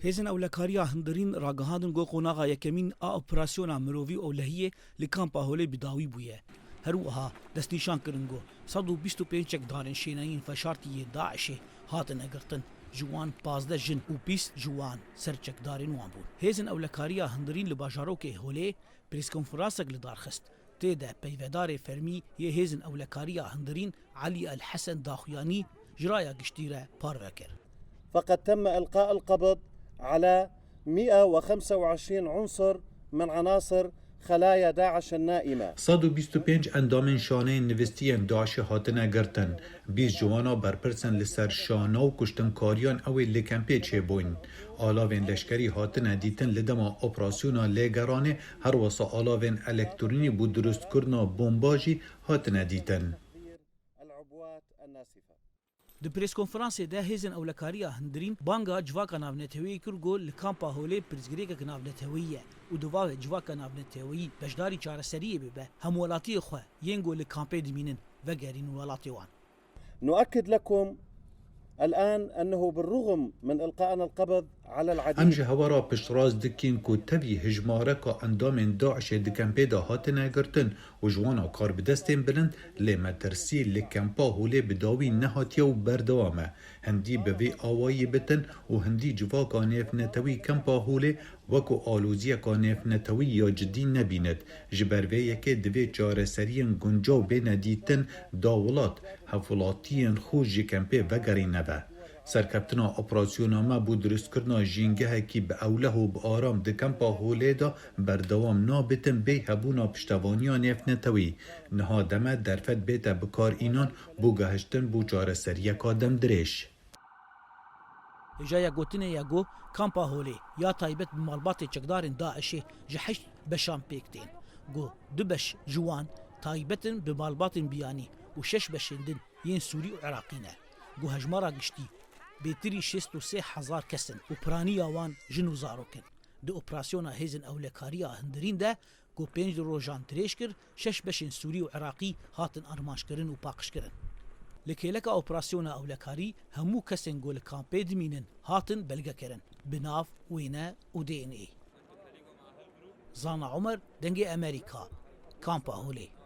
هێزن ئەولەکاریە هەندرین ڕاگەهاندن گۆ قۆناغا یەکەمین ئا ئۆپراسیۆنا مرۆڤی ئەولەهیە لە کامپا هۆلێ بداوی بوویە هەروەها دەستنیشان کردن گۆ 125 چەکدارên شێنەیین فەشارتیە داعشێ هاتن ئەگرتن جوان 15 ژن و 20 جوان سەرچەکدارên wan bûn. Hêzin ewlekariya hindirîn li bajarokê Holê prêskonferansek li darxist. Têde peyvedarê fermî yê hêzin ewlekariya hindirîn Elî El Hesen Daxuyanî ji raya giştî re parve kir. فقد تم إلقاء القبض على 125 عنصر من عناصر خلايا داعش النائمة. 125 اندامên şaneyên nivistiyên Daişê hatine girtin. 20 civana berpirsin li ser şana û kuştinkariyan ew ê li kempê çêbûn. Alavên leşkerî hatine dîtin li dema operasyona lêgeranê her wisa alavên elektrînî bû durustkirina bomba jî hatine dîtin. Di prêskonferansê de hêzin ewlekariya hindirîn banga civaka navneteweyî kir got li kampa Holê pirsgirêkek navneteweyî ye û di vavê civaka navneteweyî beşdarî çareseriyê bibe hemwelatiyê xwe yên got li kampê dimînin vegerîn welatê wan. نؤكد لكم الآن أنه بالرغم من إلقائنا القبض على العديد Em ji hewara piştrast dikin ku tevî hejmareka endamên Daişê di kempê de hatine girtin û ji wan kar bi destên bilind lê me tirsî li kempa Holê bi dawî nehatiye û berdewam e. Hindî bi vê awayî bitin û hindî civaka nêfnetewî kempa Holê wekû aloziyeka nêfnetewî ya cidî nebînet. Ji ber vê yekê divê çareseriyên guncaw bêne dîtin da welat hevwelatiyên xwe ji kempê vegerîne be. Serkeftina operasyona me bû durustkirina jîngehekî bi ewleh û bi aram di kempa Holê de berdewam nabitin bê hebûna piştevaniya nêfnetewî. Niha deme derfet bête bikarînan bû gihiştin bû çareseriyeka demdirêj. Hêjaya gotinê ya got kampa Holê ya taybet bi malbatê çekdarên Daişê ji 8 beşan pêk tên. Got 2 beş ji wan taybetin bi malbatên biyanî û 6 beşên din yên Sûrî û Iraqî ne. Got hejmara giştî bêtirî 63,000 kesin û piraniya wan jin û zarokin. Di operasyona hêzin ewlekariya hindirîn de got 5 rojan dirêj kir 6 beşên Sûrî û Iraqî hatin armanjkirin û paqijkirin. Li kêleka operasyona ewlekarî hemû kesên got li kampê dimînin hatin belgekirin bi nav, wêne û DNA. Zana Umer, Dengê Amerîka, Kampa Holê.